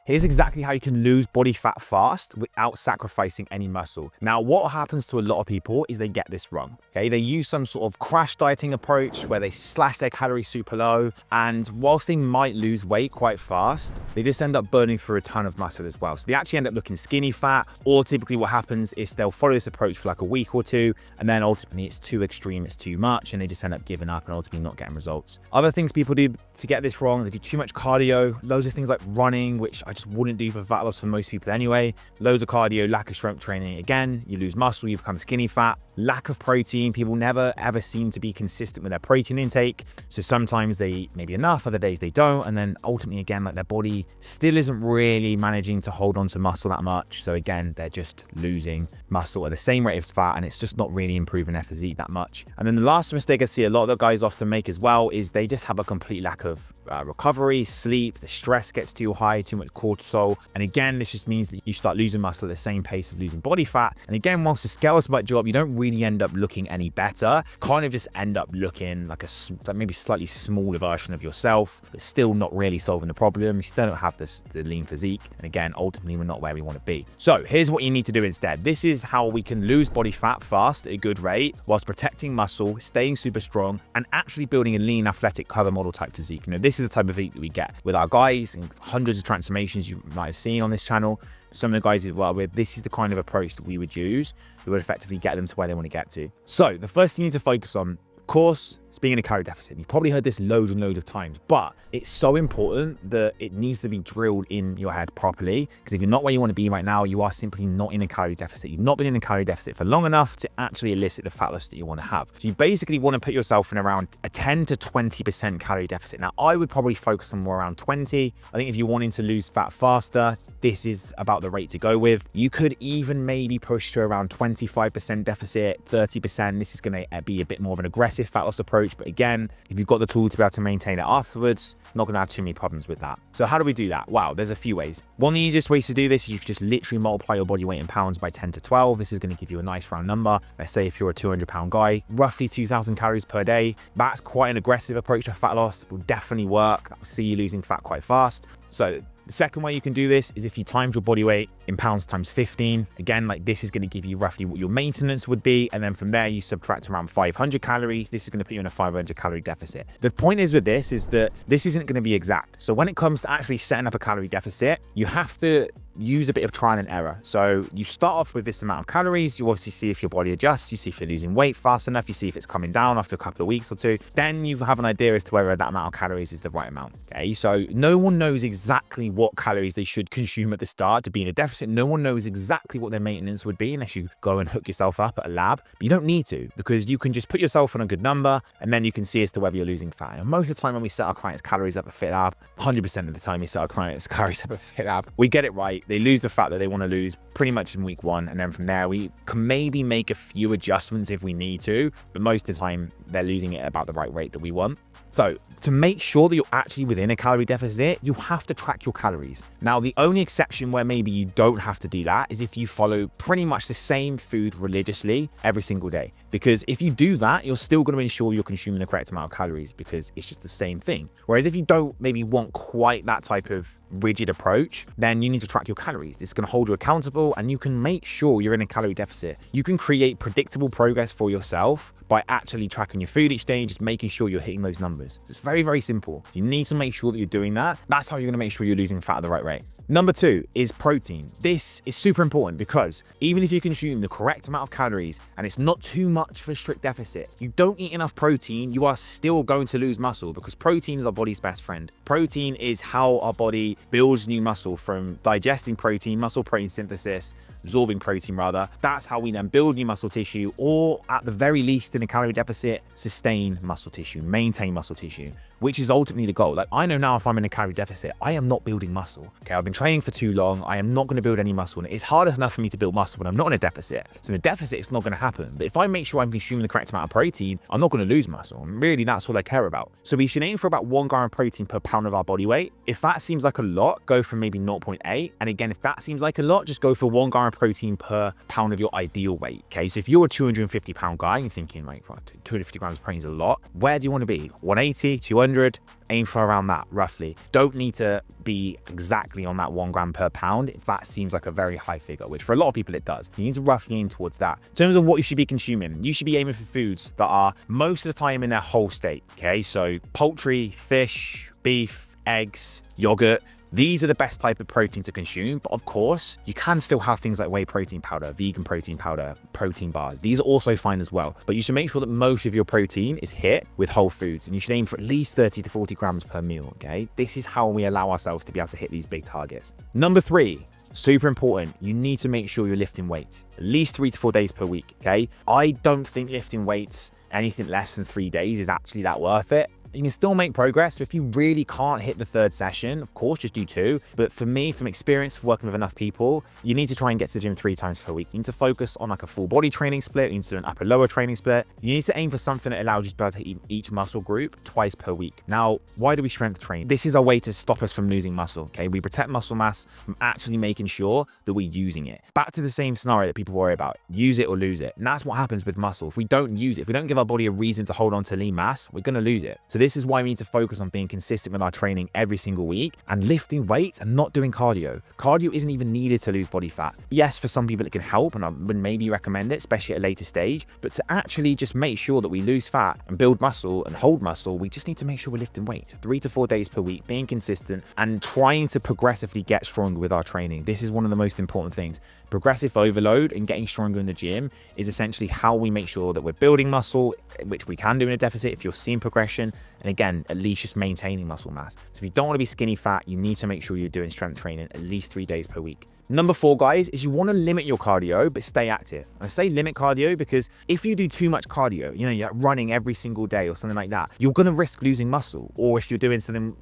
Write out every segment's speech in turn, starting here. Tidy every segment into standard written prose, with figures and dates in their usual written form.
Here's exactly how you can lose body fat fast without sacrificing any muscle. Now, what happens to a lot of people is they get this wrong, okay? They use some sort of crash dieting approach where they slash their calories super low, and whilst they might lose weight quite fast, they just end up burning through a ton of muscle as well. So they actually end up looking skinny fat, or typically what happens is they'll follow this approach for like a week or two, and then ultimately it's too extreme, it's too much, and they just end up giving up and ultimately not getting results. Other things people do to get this wrong, they do too much cardio, loads of things like running, which I just wouldn't do for fat loss for most people anyway. Loads of cardio, lack of strength training. Again, you lose muscle, you become skinny fat. Lack of protein. People never ever seem to be consistent with their protein intake. So sometimes they eat maybe enough, other days they don't. And then ultimately again, like their body still isn't really managing to hold on to muscle that much. So again, they're just losing muscle at the same rate as fat, and it's just not really improving their physique that much. And then the last mistake I see a lot of the guys often make as well is they just have a complete lack of recovery, sleep, the stress gets too high, too much cortisol. And again, this just means that you start losing muscle at the same pace of losing body fat. And again, whilst the scales might drop, you don't really end up looking any better. Kind of just end up looking like a maybe slightly smaller version of yourself, but still not really solving the problem. You still don't have the lean physique. And again, ultimately, we're not where we want to be. So here's what you need to do instead. This is how we can lose body fat fast at a good rate whilst protecting muscle, staying super strong, and actually building a lean, athletic cover model type physique. You know, this is the type of physique that we get with our guys and hundreds of transformations you might have seen on this channel. Some of the guys as well, this is the kind of approach that we would use that would effectively get them to where they want to get to. So the first thing you need to focus on, of course, is being in a calorie deficit. You've probably heard this loads and loads of times, but it's so important that it needs to be drilled in your head properly, because if you're not where you want to be right now, you are simply not in a calorie deficit. You've not been in a calorie deficit for long enough to actually elicit the fat loss that you want to have. So you basically want to put yourself in around a 10 to 20% calorie deficit. Now, I would probably focus on more around 20. I think if you're wanting to lose fat faster, this is about the rate to go with. You could even maybe push to around 25% deficit, 30%. This is going to be a bit more of an aggressive fat loss approach, but again, if you've got the tool to be able to maintain it afterwards, not going to have too many problems with that. So how do we do that? Wow, there's a few ways. One of the easiest ways to do this is you can just literally multiply your body weight in pounds by 10 to 12. This is going to give you a nice round number. Let's say if you're a 200-pound guy, roughly 2,000 calories per day. That's quite an aggressive approach to fat loss. It will definitely work. I'll see you losing fat quite fast. So the second way you can do this is if you times your body weight in pounds times 15. Again, like this is going to give you roughly what your maintenance would be. And then from there, you subtract around 500 calories. This is going to put you in a 500 calorie deficit. The point is with this is that this isn't going to be exact. So when it comes to actually setting up a calorie deficit, you have to use a bit of trial and error. So you start off with this amount of calories. You obviously see if your body adjusts. You see if you're losing weight fast enough. You see if it's coming down after a couple of weeks or two. Then you have an idea as to whether that amount of calories is the right amount. Okay, so no one knows exactly what calories they should consume at the start to be in a deficit. No one knows exactly what their maintenance would be unless you go and hook yourself up at a lab. But you don't need to, because you can just put yourself on a good number and then you can see as to whether you're losing fat. And most of the time when we set our clients' calories up at Fit Lab, 100% of the time we set our clients' calories up at Fit Lab, we get it right. They lose the fat that they want to lose pretty much in week one. And then from there, we can maybe make a few adjustments if we need to. But most of the time, they're losing it at about the right rate that we want. So to make sure that you're actually within a calorie deficit, you have to track your calories. Now, the only exception where maybe you don't have to do that is if you follow pretty much the same food religiously every single day. Because if you do that, you're still going to ensure you're consuming the correct amount of calories, because it's just the same thing. Whereas if you don't maybe want quite that type of rigid approach, then you need to track your calories. It's going to hold you accountable and you can make sure you're in a calorie deficit. You can create predictable progress for yourself by actually tracking your food each day and just making sure you're hitting those numbers. It's very, very simple. You need to make sure that you're doing that. That's how you're going to make sure you're losing fat at the right rate. Number two is protein. This is super important because even if you consume the correct amount of calories and it's not too much for a strict deficit, you don't eat enough protein, you are still going to lose muscle, because protein is our body's best friend. Protein is how our body builds new muscle, from digesting protein, muscle protein synthesis, absorbing protein rather. That's how we then build new muscle tissue, or at the very least in a calorie deficit, sustain muscle tissue, maintain muscle tissue, which is ultimately the goal. Like, I know now if I'm in a calorie deficit, I am not building muscle. Okay, I've been training for too long. I am not going to build any muscle. And it's hard enough for me to build muscle when I'm not in a deficit. So in a deficit, it's not going to happen. But if I make sure I'm consuming the correct amount of protein, I'm not going to lose muscle. And really, that's all I care about. So we should aim for about 1 gram of protein per pound of our body weight. If that seems like a lot, go for maybe 0.8. And again, if that seems like a lot, just go for 1 gram of protein per pound of your ideal weight. Okay, so if you're a 250-pound guy, and you're thinking like, 250 grams of protein is a lot, where do you want to be? 180, 200? Aim for around that, roughly. Don't need to be exactly on that 1 gram per pound, if that seems like a very high figure, which for a lot of people it does. You need to roughly aim towards that. In terms of what you should be consuming, you should be aiming for foods that are most of the time in their whole state, okay? So poultry, fish, beef, eggs, yogurt. These are the best type of protein to consume, but of course, you can still have things like whey protein powder, vegan protein powder, protein bars. These are also fine as well, but you should make sure that most of your protein is hit with whole foods, and you should aim for at least 30 to 40 grams per meal, okay? This is how we allow ourselves to be able to hit these big targets. Number 3, super important, you need to make sure you're lifting weights at least 3 to 4 days per week, okay? I don't think lifting weights anything less than 3 days is actually that worth it. You can still make progress. If you really can't hit the 3rd session, of course, just do 2. But for me, from experience working with enough people, you need to try and get to the gym 3 times per week. You need to focus on like a full body training split. You need to do an upper lower training split. You need to aim for something that allows you to be able to hit each muscle group twice per week. Now, why do we strength train? This is our way to stop us from losing muscle, okay? We protect muscle mass from actually making sure that we're using it. Back to the same scenario that people worry about, use it or lose it. And that's what happens with muscle. If we don't use it, if we don't give our body a reason to hold on to lean mass, we're gonna lose it. So this is why we need to focus on being consistent with our training every single week and lifting weights and not doing cardio. Cardio isn't even needed to lose body fat. Yes, for some people it can help, and I would maybe recommend it, especially at a later stage, but to actually just make sure that we lose fat and build muscle and hold muscle, we just need to make sure we're lifting weights 3 to 4 days per week, being consistent and trying to progressively get stronger with our training. This is one of the most important things. Progressive overload and getting stronger in the gym is essentially how we make sure that we're building muscle, which we can do in a deficit if you're seeing progression, and again, at least just maintaining muscle mass. So if you don't want to be skinny fat, you need to make sure you're doing strength training at least 3 days per week. Number 4, guys, is you want to limit your cardio, but stay active. I say limit cardio because if you do too much cardio, you're running every single day or something like that, you're going to risk losing muscle. Or if you're doing something,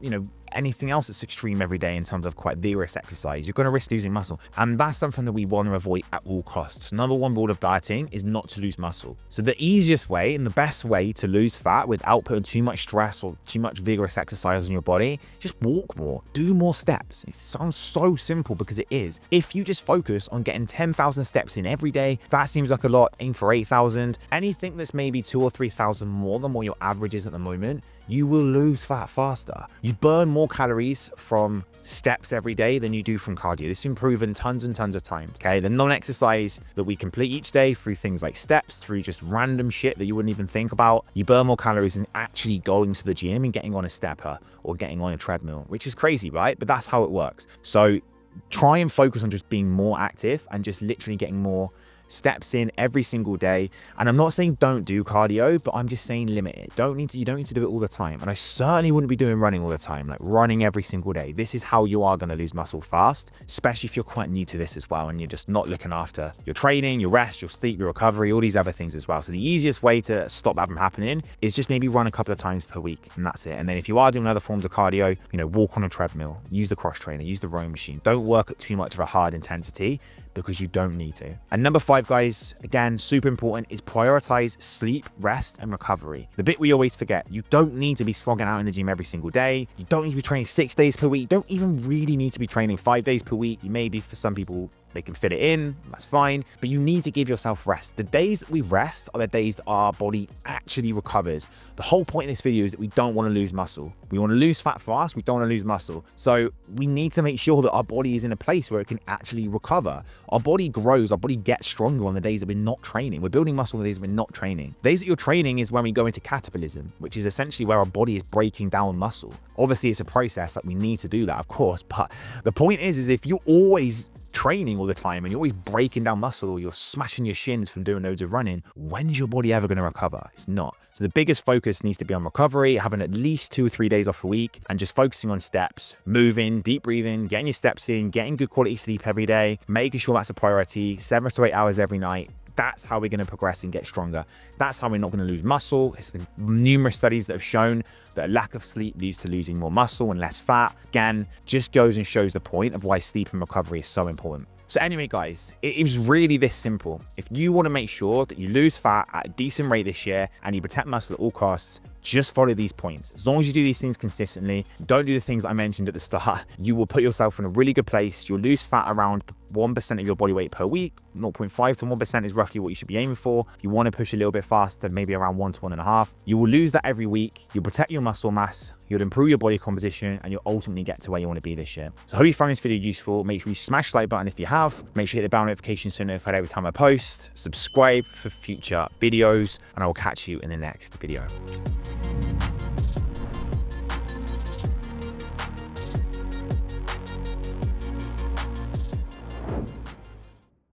anything else that's extreme every day in terms of quite vigorous exercise, you're going to risk losing muscle. And that's something that we want to avoid at all costs. Number 1 rule of dieting is not to lose muscle. So the easiest way and the best way to lose fat without putting too much stress or too much vigorous exercise on your body, just walk more, do more steps. It sounds so simple because it is. If you just focus on getting 10,000 steps in every day, that seems like a lot. Aim for 8,000. Anything that's maybe 2,000 or 3,000 more than what your average is at the moment, you will lose fat faster. You burn more calories from steps every day than you do from cardio. This has been proven tons and tons of times, okay? The non-exercise that we complete each day through things like steps, through just random shit that you wouldn't even think about, you burn more calories than actually going to the gym and getting on a stepper or getting on a treadmill, which is crazy, right? But that's how it works. So try and focus on just being more active and just literally getting more steps in every single day. And I'm not saying don't do cardio, but I'm just saying limit it. You don't need to do it all the time. And I certainly wouldn't be doing running all the time, like running every single day. This is how you are going to lose muscle fast, especially if you're quite new to this as well and you're just not looking after your training, your rest, your sleep, your recovery, all these other things as well. So the easiest way to stop that from happening is just maybe run a couple of times per week, and that's it. And then if you are doing other forms of cardio, walk on a treadmill, use the cross trainer, use the rowing machine. Don't work at too much of a hard intensity because you don't need to. And number 5, guys, again, super important, is prioritize sleep, rest, and recovery. The bit we always forget, you don't need to be slogging out in the gym every single day. You don't need to be training 6 days per week. You don't even really need to be training 5 days per week. You maybe for some people, they can fit it in, that's fine, but you need to give yourself rest. The days that we rest are the days that our body actually recovers. The whole point in this video is that we don't want to lose muscle. We want to lose fat fast, we don't want to lose muscle. So we need to make sure that our body is in a place where it can actually recover. Our body grows, our body gets stronger on the days that we're not training. We're building muscle on the days that we're not training. The days that you're training is when we go into catabolism, which is essentially where our body is breaking down muscle. Obviously, it's a process that we need to do that, of course, but the point is if you're always training all the time and you're always breaking down muscle or you're smashing your shins from doing loads of running, when's your body ever going to recover? It's not. So the biggest focus needs to be on recovery, having at least 2 or 3 days off a week and just focusing on steps, moving, deep breathing, getting your steps in, getting good quality sleep every day, making sure that's a priority, 7 to 8 hours every night. That's how we're going to progress and get stronger. That's how we're not going to lose muscle. There's been numerous studies that have shown that a lack of sleep leads to losing more muscle and less fat. Again, just goes and shows the point of why sleep and recovery is so important. So anyway, guys, it is really this simple. If you want to make sure that you lose fat at a decent rate this year and you protect muscle at all costs, Just follow these points. As long as you do these things consistently, don't do the things I mentioned at the start, you will put yourself in a really good place. You'll lose fat around 1% of your body weight per week. 0.5 to 1% is roughly what you should be aiming for. If you want to push a little bit faster, maybe around 1 to 1.5. You will lose that every week. You'll protect your muscle mass. You'll improve your body composition, and you'll ultimately get to where you want to be this year. So I hope you found this video useful. Make sure you smash the like button if you have. Make sure you hit the bell notification so you're notified every time I post. Subscribe for future videos, and I will catch you in the next video.